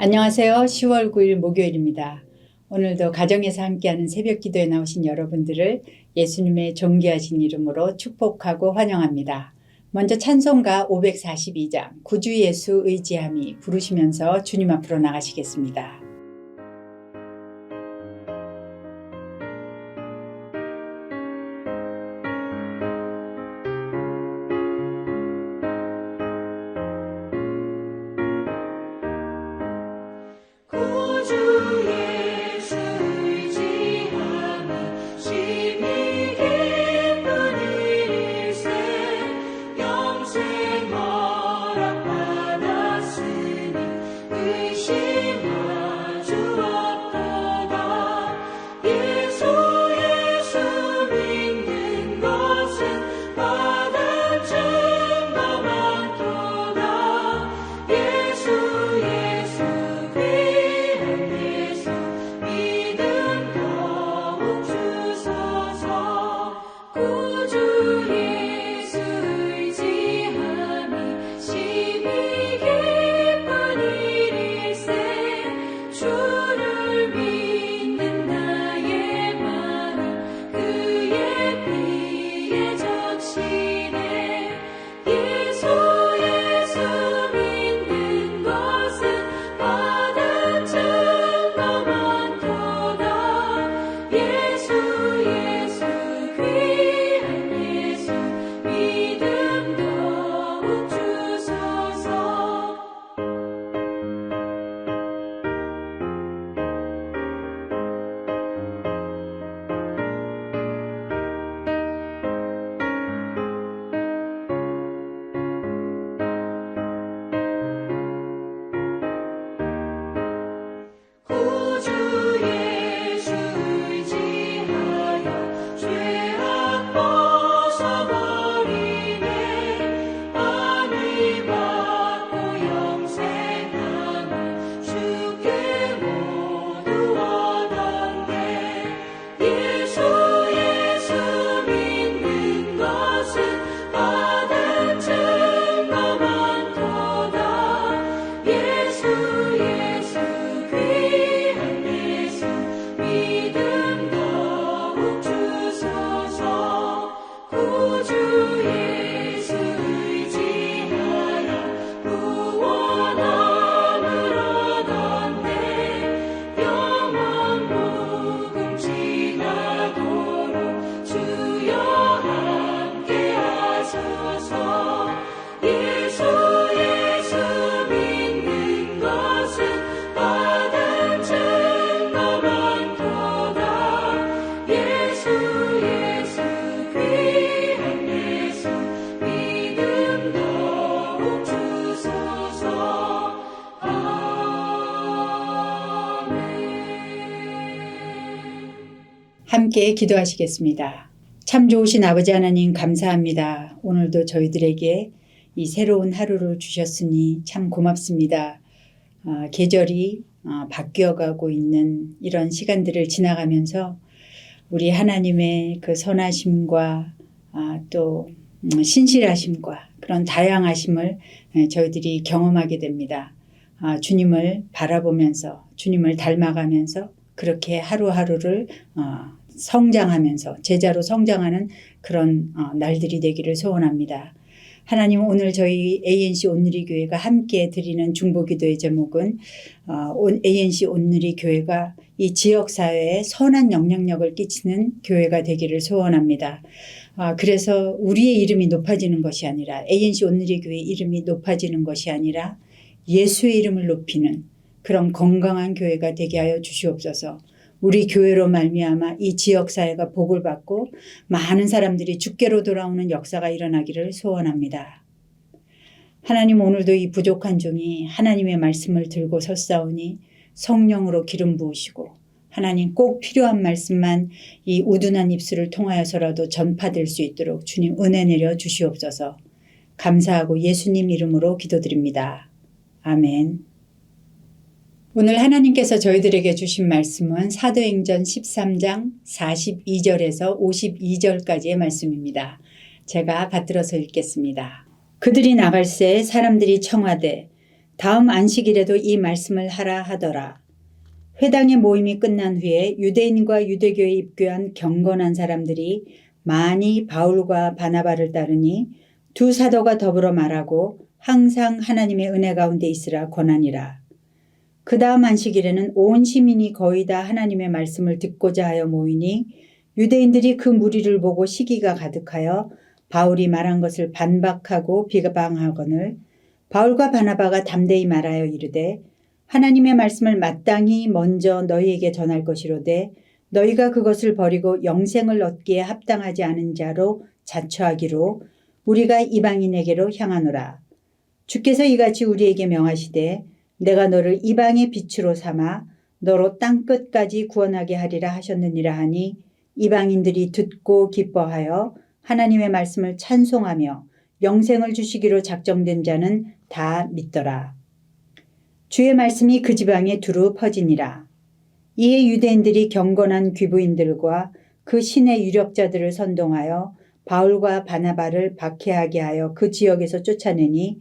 안녕하세요. 10월 9일 목요일입니다. 오늘도 가정에서 함께하는 새벽 기도에 나오신 여러분들을 예수님의 존귀하신 이름으로 축복하고 환영합니다. 먼저 찬송가 542장 구주 예수 의지함이 부르시면서 주님 앞으로 나가시겠습니다. 함께 기도하시겠습니다. 참 좋으신 아버지 하나님 감사합니다. 오늘도 저희들에게 이 새로운 하루를 주셨으니 참 고맙습니다. 계절이 바뀌어가고 있는 이런 시간들을 지나가면서 우리 하나님의 그 선하심과 또 신실하심과 그런 다양하심을 저희들이 경험하게 됩니다. 주님을 바라보면서 주님을 닮아가면서 그렇게 하루하루를 성장하면서 제자로 성장하는 그런 날들이 되기를 소원합니다. 하나님, 오늘 저희 ANC 온누리 교회가 함께 드리는 중보기도의 제목은 ANC 온누리 교회가 이 지역사회에 선한 영향력을 끼치는 교회가 되기를 소원합니다. 그래서 우리의 이름이 높아지는 것이 아니라 ANC 온누리 교회의 이름이 높아지는 것이 아니라 예수의 이름을 높이는 그런 건강한 교회가 되게 하여 주시옵소서. 우리 교회로 말미암아 이 지역사회가 복을 받고 많은 사람들이 주께로 돌아오는 역사가 일어나기를 소원합니다. 하나님, 오늘도 이 부족한 종이 하나님의 말씀을 들고 섰사오니 성령으로 기름 부으시고 하나님 꼭 필요한 말씀만 이 우둔한 입술을 통하여서라도 전파될 수 있도록 주님 은혜 내려 주시옵소서. 감사하고 예수님 이름으로 기도드립니다. 아멘. 오늘 하나님께서 저희들에게 주신 말씀은 사도행전 13장 42절에서 52절까지의 말씀입니다. 제가 받들어서 읽겠습니다. 그들이 나갈새 사람들이 청하되 다음 안식일에도 이 말씀을 하라 하더라. 회당의 모임이 끝난 후에 유대인과 유대교에 입교한 경건한 사람들이 많이 바울과 바나바를 따르니 두 사도가 더불어 말하고 항상 하나님의 은혜 가운데 있으라 권하니라. 그 다음 안식일에는 온 시민이 거의 다 하나님의 말씀을 듣고자 하여 모이니 유대인들이 그 무리를 보고 시기가 가득하여 바울이 말한 것을 반박하고 비방하거늘 바울과 바나바가 담대히 말하여 이르되 하나님의 말씀을 마땅히 먼저 너희에게 전할 것이로되 너희가 그것을 버리고 영생을 얻기에 합당하지 않은 자로 자처하기로 우리가 이방인에게로 향하노라. 주께서 이같이 우리에게 명하시되 내가 너를 이방의 빛으로 삼아 너로 땅끝까지 구원하게 하리라 하셨느니라 하니 이방인들이 듣고 기뻐하여 하나님의 말씀을 찬송하며 영생을 주시기로 작정된 자는 다 믿더라. 주의 말씀이 그 지방에 두루 퍼지니라. 이에 유대인들이 경건한 귀부인들과 그 신의 유력자들을 선동하여 바울과 바나바를 박해하게 하여 그 지역에서 쫓아내니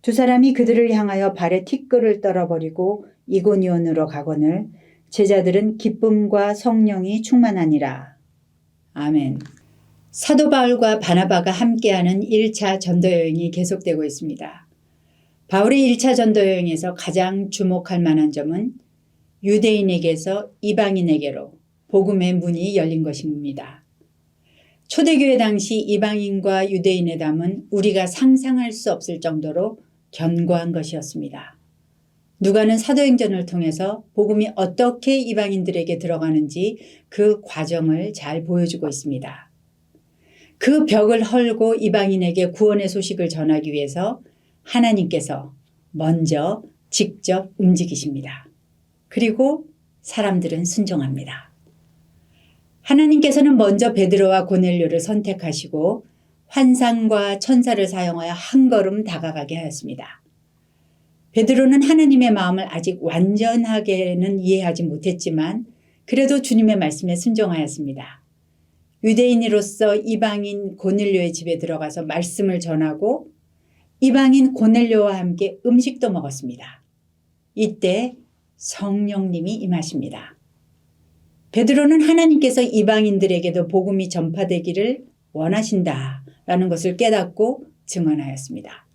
두 사람이 그들을 향하여 발에 티끌을 떨어버리고 이고니온으로 가거늘 제자들은 기쁨과 성령이 충만하니라. 아멘. 사도 바울과 바나바가 함께하는 1차 전도여행이 계속되고 있습니다. 바울의 1차 전도여행에서 가장 주목할 만한 점은 유대인에게서 이방인에게로 복음의 문이 열린 것입니다. 초대교회 당시 이방인과 유대인의 담은 우리가 상상할 수 없을 정도로 견고한 것이었습니다. 누가는 사도행전을 통해서 복음이 어떻게 이방인들에게 들어가는지 그 과정을 잘 보여주고 있습니다. 그 벽을 헐고 이방인에게 구원의 소식을 전하기 위해서 하나님께서 먼저 직접 움직이십니다. 그리고 사람들은 순종합니다. 하나님께서는 먼저 베드로와 고넬료를 선택하시고 환상과 천사를 사용하여 한 걸음 다가가게 하였습니다. 베드로는 하나님의 마음을 아직 완전하게는 이해하지 못했지만 그래도 주님의 말씀에 순종하였습니다. 유대인으로서 이방인 고넬료의 집에 들어가서 말씀을 전하고 이방인 고넬료와 함께 음식도 먹었습니다. 이때 성령님이 임하십니다. 베드로는 하나님께서 이방인들에게도 복음이 전파되기를 원하신다라는 것을 깨닫고 증언하였습니다.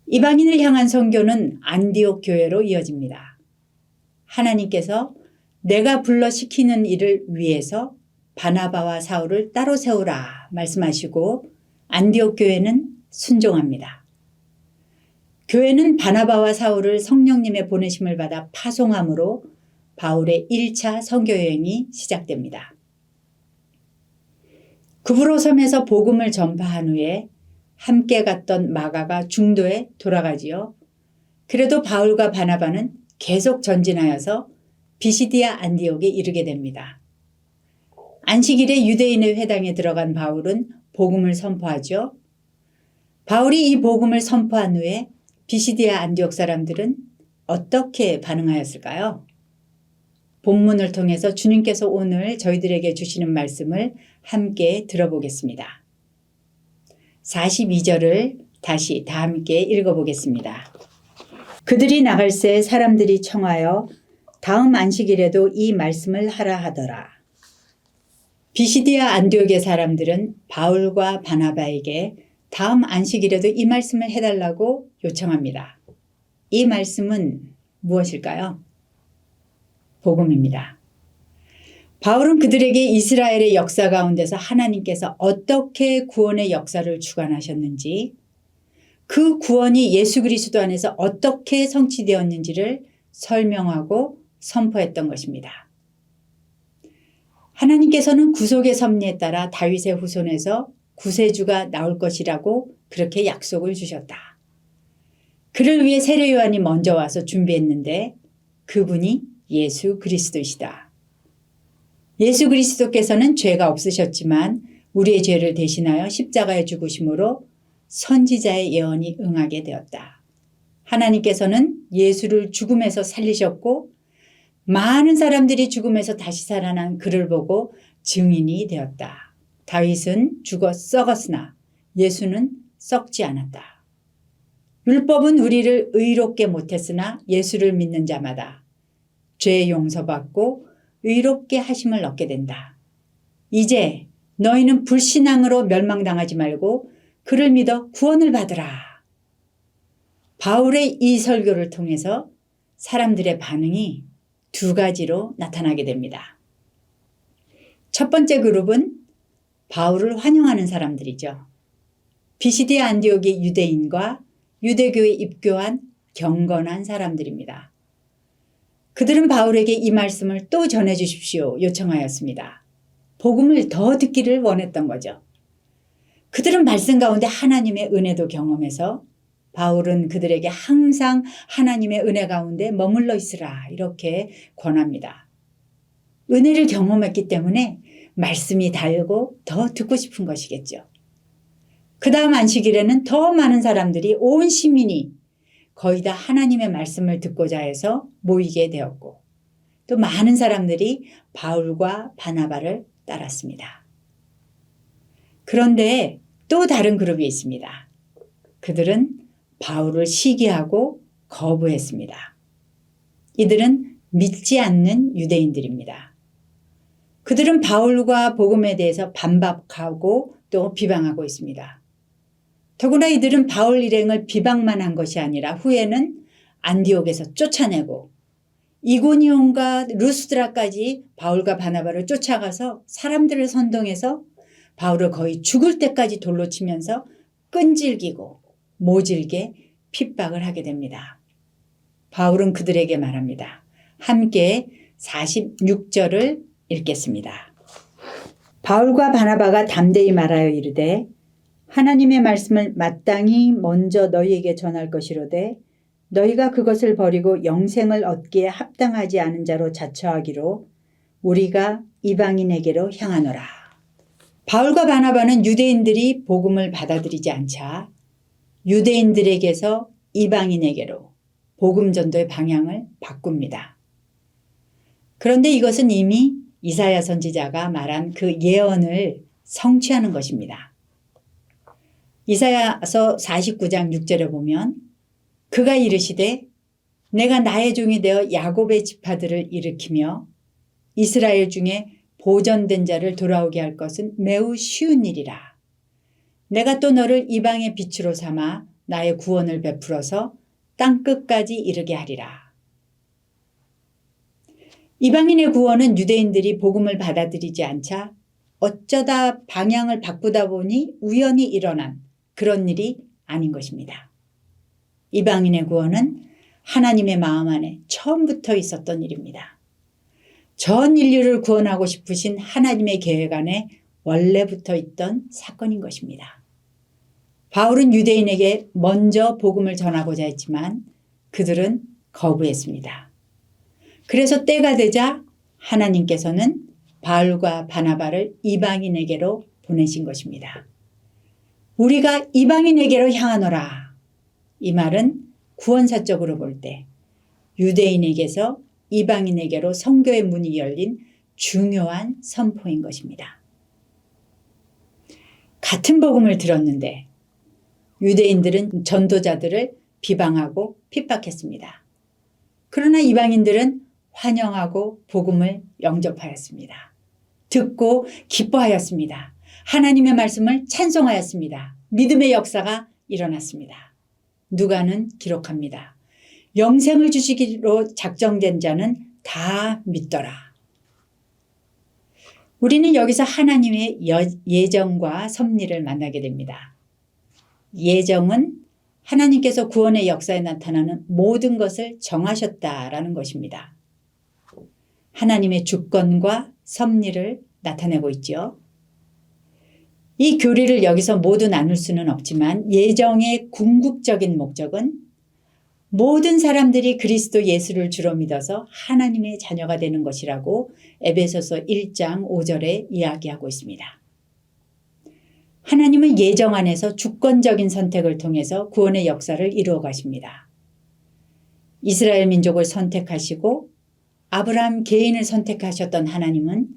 이방인을 향한 선교는 안디옥 교회로 이어집니다. 하나님께서 내가 불러 시키는 일을 위해서 바나바와 사울을 따로 세우라 말씀하시고 안디옥 교회는 순종합니다. 교회는 바나바와 사울을 성령님의 보내심을 받아 파송함으로 바울의 1차 선교여행이 시작됩니다. 구브로 섬에서 복음을 전파한 후에 함께 갔던 마가가 중도에 돌아가지요. 그래도 바울과 바나바는 계속 전진하여서 비시디아 안디옥에 이르게 됩니다. 안식일에 유대인의 회당에 들어간 바울은 복음을 선포하죠. 바울이 이 복음을 선포한 후에 비시디아 안디옥 사람들은 어떻게 반응하였을까요? 본문을 통해서 주님께서 오늘 저희들에게 주시는 말씀을 함께 들어보겠습니다. 42절을 다시 다 함께 읽어보겠습니다. 그들이 나갈새 사람들이 청하여 다음 안식일에도 이 말씀을 하라 하더라. 비시디아 안디옥의 사람들은 바울과 바나바에게 다음 안식일에도 이 말씀을 해달라고 요청합니다. 이 말씀은 무엇일까요? 복음입니다. 바울은 그들에게 이스라엘의 역사 가운데서 하나님께서 어떻게 구원의 역사를 주관하셨는지, 그 구원이 예수 그리스도 안에서 어떻게 성취되었는지를 설명하고 선포했던 것입니다. 하나님께서는 구속의 섭리에 따라 다윗의 후손에서 구세주가 나올 것이라고 그렇게 약속을 주셨다. 그를 위해 세례 요한이 먼저 와서 준비했는데 그분이 예수 그리스도이시다. 예수 그리스도께서는 죄가 없으셨지만 우리의 죄를 대신하여 십자가에 죽으심으로 선지자의 예언이 응하게 되었다. 하나님께서는 예수를 죽음에서 살리셨고 많은 사람들이 죽음에서 다시 살아난 그를 보고 증인이 되었다. 다윗은 죽어 썩었으나 예수는 썩지 않았다. 율법은 우리를 의롭게 못했으나 예수를 믿는 자마다 죄 용서받고 의롭게 하심을 얻게 된다. 이제 너희는 불신앙으로 멸망당하지 말고 그를 믿어 구원을 받으라. 바울의 이 설교를 통해서 사람들의 반응이 두 가지로 나타나게 됩니다. 첫 번째 그룹은 바울을 환영하는 사람들이죠. 비시디아 안디옥의 유대인과 유대교에 입교한 경건한 사람들입니다. 그들은 바울에게 이 말씀을 또 전해주십시오 요청하였습니다. 복음을 더 듣기를 원했던 거죠. 그들은 말씀 가운데 하나님의 은혜도 경험해서 바울은 그들에게 항상 하나님의 은혜 가운데 머물러 있으라 이렇게 권합니다. 은혜를 경험했기 때문에 말씀이 달고 더 듣고 싶은 것이겠죠. 그 다음 안식일에는 더 많은 사람들이 온 시민이 거의 다 하나님의 말씀을 듣고자 해서 모이게 되었고 또 많은 사람들이 바울과 바나바를 따랐습니다. 그런데 또 다른 그룹이 있습니다. 그들은 바울을 시기하고 거부했습니다. 이들은 믿지 않는 유대인들입니다. 그들은 바울과 복음에 대해서 반박하고 또 비방하고 있습니다. 더구나 이들은 바울 일행을 비방만 한 것이 아니라 후에는 안디옥에서 쫓아내고 이고니온과 루스드라까지 바울과 바나바를 쫓아가서 사람들을 선동해서 바울을 거의 죽을 때까지 돌로 치면서 끈질기고 모질게 핍박을 하게 됩니다. 바울은 그들에게 말합니다. 함께 46절을 읽겠습니다. 바울과 바나바가 담대히 말하여 이르되 하나님의 말씀을 마땅히 먼저 너희에게 전할 것이로되 너희가 그것을 버리고 영생을 얻기에 합당하지 않은 자로 자처하기로 우리가 이방인에게로 향하노라. 바울과 바나바는 유대인들이 복음을 받아들이지 않자 유대인들에게서 이방인에게로 복음 전도의 방향을 바꿉니다. 그런데 이것은 이미 이사야 선지자가 말한 그 예언을 성취하는 것입니다. 이사야서 49장 6절에 보면 그가 이르시되 내가 나의 종이 되어 야곱의 지파들을 일으키며 이스라엘 중에 보전된 자를 돌아오게 할 것은 매우 쉬운 일이라. 내가 또 너를 이방의 빛으로 삼아 나의 구원을 베풀어서 땅끝까지 이르게 하리라. 이방인의 구원은 유대인들이 복음을 받아들이지 않자 어쩌다 방향을 바꾸다 보니 우연히 일어난 그런 일이 아닌 것입니다. 이방인의 구원은 하나님의 마음 안에 처음부터 있었던 일입니다. 전 인류를 구원하고 싶으신 하나님의 계획 안에 원래부터 있던 사건인 것입니다. 바울은 유대인에게 먼저 복음을 전하고자 했지만 그들은 거부했습니다. 그래서 때가 되자 하나님께서는 바울과 바나바를 이방인에게로 보내신 것입니다. 우리가 이방인에게로 향하노라. 이 말은 구원사적으로 볼 때 유대인에게서 이방인에게로 선교의 문이 열린 중요한 선포인 것입니다. 같은 복음을 들었는데 유대인들은 전도자들을 비방하고 핍박했습니다. 그러나 이방인들은 환영하고 복음을 영접하였습니다. 듣고 기뻐하였습니다. 하나님의 말씀을 찬송하였습니다. 믿음의 역사가 일어났습니다. 누가는 기록합니다. 영생을 주시기로 작정된 자는 다 믿더라. 우리는 여기서 하나님의 예정과 섭리를 만나게 됩니다. 예정은 하나님께서 구원의 역사에 나타나는 모든 것을 정하셨다라는 것입니다. 하나님의 주권과 섭리를 나타내고 있죠. 이 교리를 여기서 모두 나눌 수는 없지만 예정의 궁극적인 목적은 모든 사람들이 그리스도 예수를 주로 믿어서 하나님의 자녀가 되는 것이라고 에베소서 1장 5절에 이야기하고 있습니다. 하나님은 예정 안에서 주권적인 선택을 통해서 구원의 역사를 이루어 가십니다. 이스라엘 민족을 선택하시고 아브라함 개인을 선택하셨던 하나님은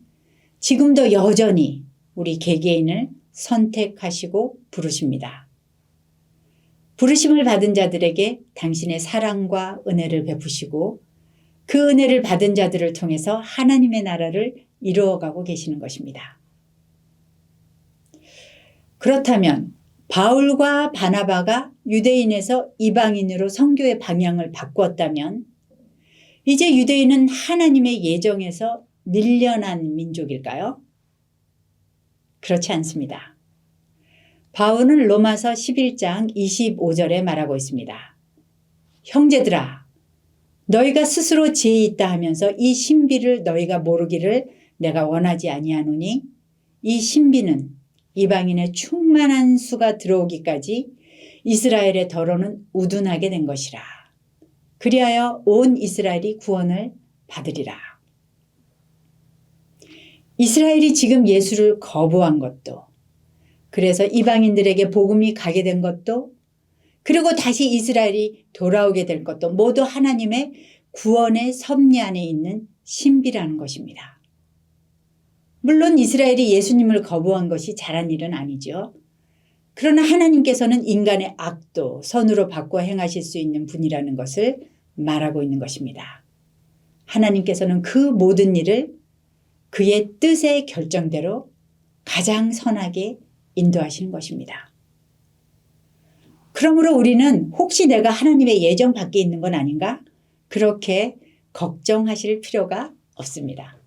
지금도 여전히 우리 개개인을 선택하시고 부르십니다. 부르심을 받은 자들에게 당신의 사랑과 은혜를 베푸시고 그 은혜를 받은 자들을 통해서 하나님의 나라를 이루어가고 계시는 것입니다. 그렇다면 바울과 바나바가 유대인에서 이방인으로 선교의 방향을 바꾸었다면 이제 유대인은 하나님의 예정에서 밀려난 민족일까요? 그렇지 않습니다. 바울은 로마서 11장 25절에 말하고 있습니다. 형제들아, 너희가 스스로 지혜 있다 하면서 이 신비를 너희가 모르기를 내가 원하지 아니하노니 이 신비는 이방인의 충만한 수가 들어오기까지 이스라엘의 더러는 우둔하게 된 것이라. 그리하여 온 이스라엘이 구원을 받으리라. 이스라엘이 지금 예수를 거부한 것도, 그래서 이방인들에게 복음이 가게 된 것도, 그리고 다시 이스라엘이 돌아오게 될 것도 모두 하나님의 구원의 섭리 안에 있는 신비라는 것입니다. 물론 이스라엘이 예수님을 거부한 것이 잘한 일은 아니죠. 그러나 하나님께서는 인간의 악도 선으로 바꿔 행하실 수 있는 분이라는 것을 말하고 있는 것입니다. 하나님께서는 그 모든 일을 그의 뜻의 결정대로 가장 선하게 인도하시는 것입니다. 그러므로 우리는 혹시 내가 하나님의 예정 밖에 있는 건 아닌가? 그렇게 걱정하실 필요가 없습니다.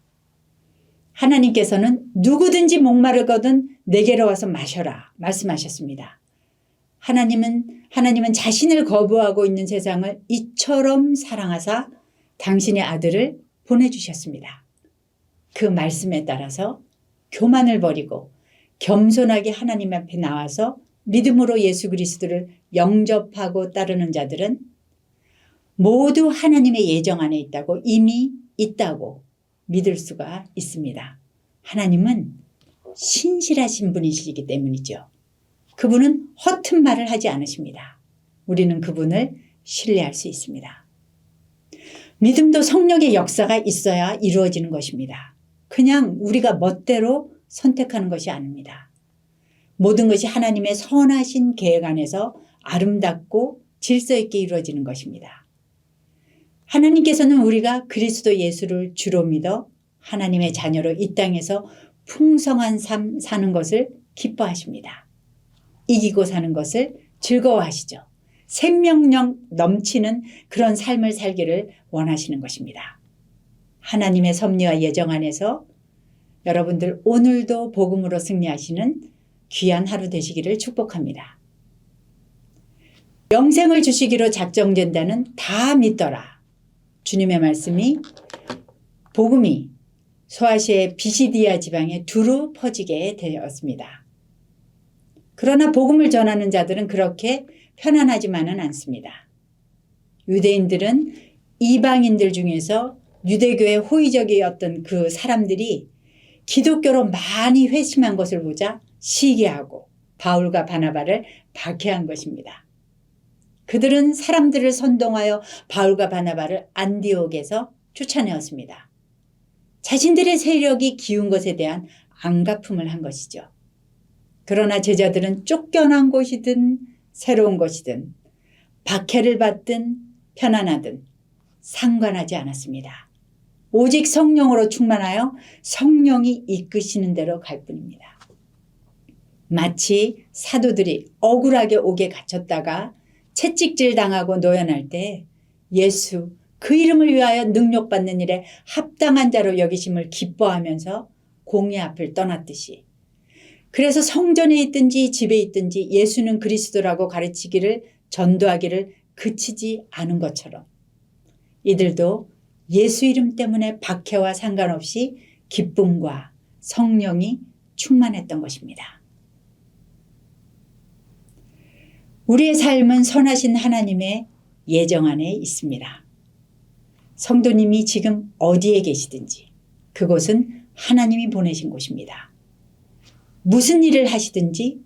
하나님께서는 누구든지 목마르거든 내게로 와서 마셔라 말씀하셨습니다. 하나님은 자신을 거부하고 있는 세상을 이처럼 사랑하사 당신의 아들을 보내주셨습니다. 그 말씀에 따라서 교만을 버리고 겸손하게 하나님 앞에 나와서 믿음으로 예수 그리스도를 영접하고 따르는 자들은 모두 하나님의 예정 안에 있다고 이미 있다고 믿을 수가 있습니다. 하나님은 신실하신 분이시기 때문이죠. 그분은 허튼 말을 하지 않으십니다. 우리는 그분을 신뢰할 수 있습니다. 믿음도 성령의 역사가 있어야 이루어지는 것입니다. 그냥 우리가 멋대로 선택하는 것이 아닙니다. 모든 것이 하나님의 선하신 계획 안에서 아름답고 질서 있게 이루어지는 것입니다. 하나님께서는 우리가 그리스도 예수를 주로 믿어 하나님의 자녀로 이 땅에서 풍성한 삶 사는 것을 기뻐하십니다. 이기고 사는 것을 즐거워하시죠. 생명력 넘치는 그런 삶을 살기를 원하시는 것입니다. 하나님의 섭리와 예정 안에서 여러분들 오늘도 복음으로 승리하시는 귀한 하루 되시기를 축복합니다. 영생을 주시기로 작정된다는 다 믿더라. 주님의 말씀이 복음이 소아시아의 비시디아 지방에 두루 퍼지게 되었습니다. 그러나 복음을 전하는 자들은 그렇게 편안하지만은 않습니다. 유대인들은 이방인들 중에서 유대교의 호의적이었던 그 사람들이 기독교로 많이 회심한 것을 보자 시기하고 바울과 바나바를 박해한 것입니다. 그들은 사람들을 선동하여 바울과 바나바를 안디옥에서 쫓아내었습니다. 자신들의 세력이 기운 것에 대한 안갚음을 한 것이죠. 그러나 제자들은 쫓겨난 곳이든 새로운 곳이든 박해를 받든 편안하든 상관하지 않았습니다. 오직 성령으로 충만하여 성령이 이끄시는 대로 갈 뿐입니다. 마치 사도들이 억울하게 옥에 갇혔다가 채찍질 당하고 노연할 때 예수 그 이름을 위하여 능력받는 일에 합당한 자로 여기심을 기뻐하면서 공의 앞을 떠났듯이, 그래서 성전에 있든지 집에 있든지 예수는 그리스도라고 가르치기를 전도하기를 그치지 않은 것처럼 이들도 예수 이름 때문에 박해와 상관없이 기쁨과 성령이 충만했던 것입니다. 우리의 삶은 선하신 하나님의 예정 안에 있습니다. 성도님이 지금 어디에 계시든지 그곳은 하나님이 보내신 곳입니다. 무슨 일을 하시든지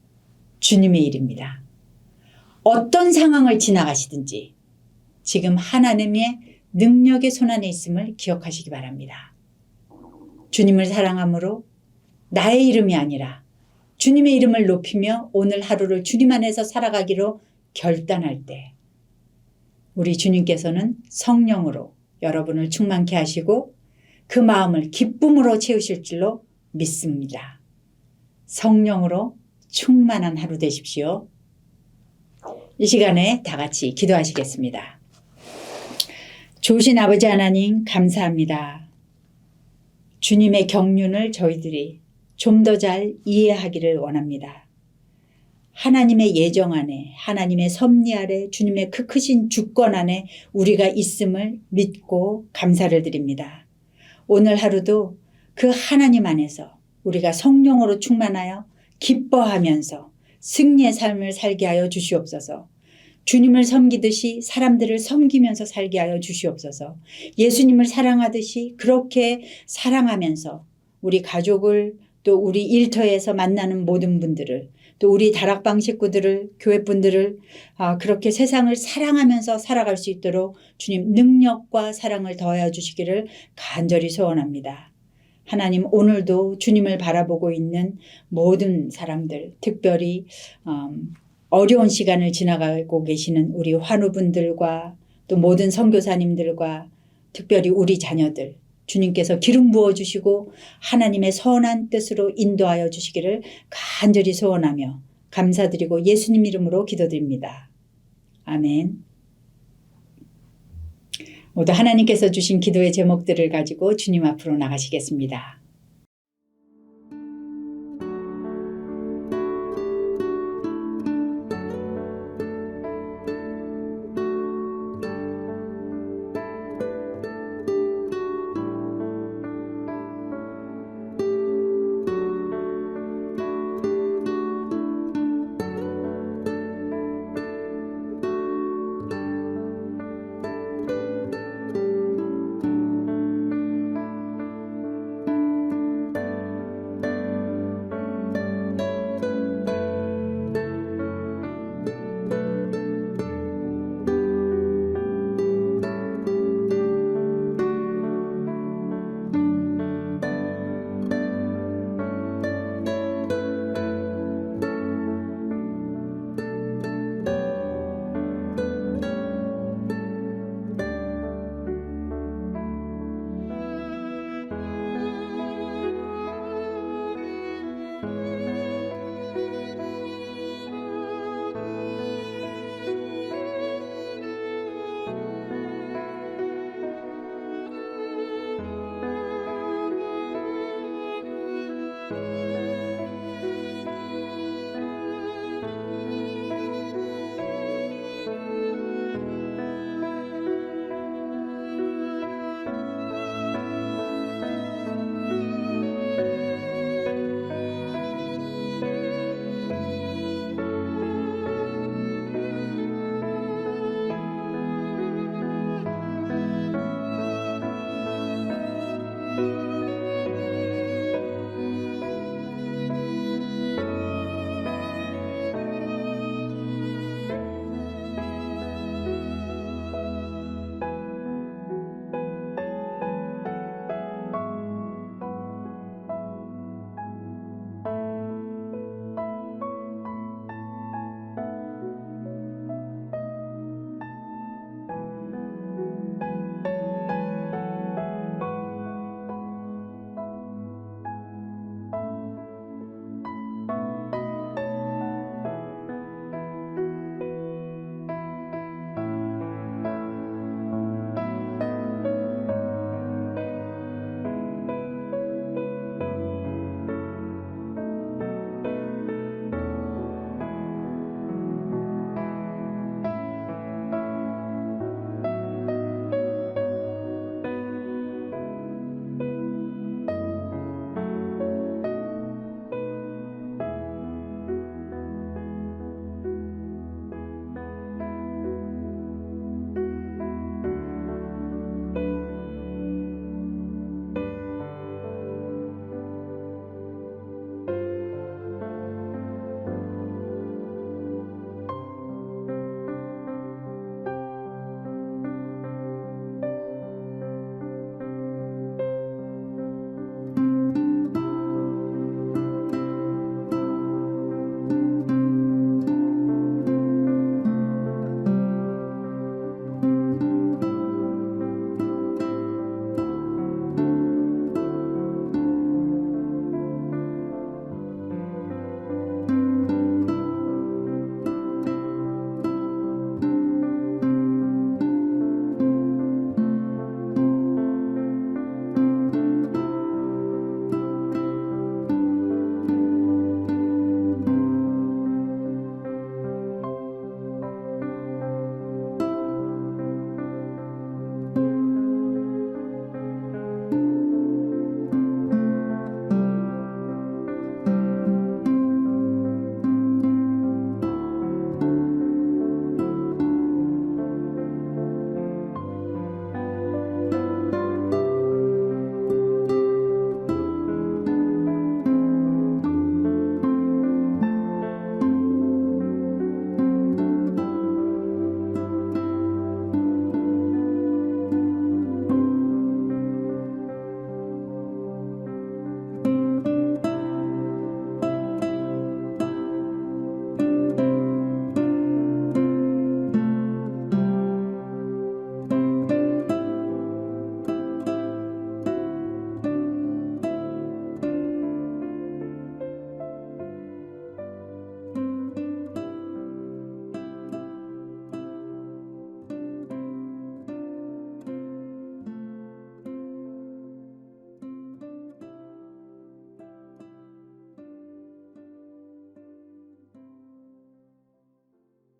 주님의 일입니다. 어떤 상황을 지나가시든지 지금 하나님의 능력의 손안에 있음을 기억하시기 바랍니다. 주님을 사랑함으로 나의 이름이 아니라 주님의 이름을 높이며 오늘 하루를 주님 안에서 살아가기로 결단할 때 우리 주님께서는 성령으로 여러분을 충만케 하시고 그 마음을 기쁨으로 채우실 줄로 믿습니다. 성령으로 충만한 하루 되십시오. 이 시간에 다 같이 기도하시겠습니다. 좋으신 아버지 하나님 감사합니다. 주님의 경륜을 저희들이 좀 더 잘 이해하기를 원합니다. 하나님의 예정 안에, 하나님의 섭리 아래, 주님의 그 크신 주권 안에 우리가 있음을 믿고 감사를 드립니다. 오늘 하루도 그 하나님 안에서 우리가 성령으로 충만하여 기뻐하면서 승리의 삶을 살게 하여 주시옵소서. 주님을 섬기듯이 사람들을 섬기면서 살게 하여 주시옵소서. 예수님을 사랑하듯이 그렇게 사랑하면서 우리 가족을 또 우리 일터에서 만나는 모든 분들을 또 우리 다락방 식구들을 교회 분들을 그렇게 세상을 사랑하면서 살아갈 수 있도록 주님 능력과 사랑을 더하여 주시기를 간절히 소원합니다. 하나님 오늘도 주님을 바라보고 있는 모든 사람들 특별히 어려운 시간을 지나가고 계시는 우리 환우분들과 또 모든 선교사님들과 특별히 우리 자녀들 주님께서 기름 부어주시고 하나님의 선한 뜻으로 인도하여 주시기를 간절히 소원하며 감사드리고 예수님 이름으로 기도드립니다. 아멘. 모두 하나님께서 주신 기도의 제목들을 가지고 주님 앞으로 나가시겠습니다.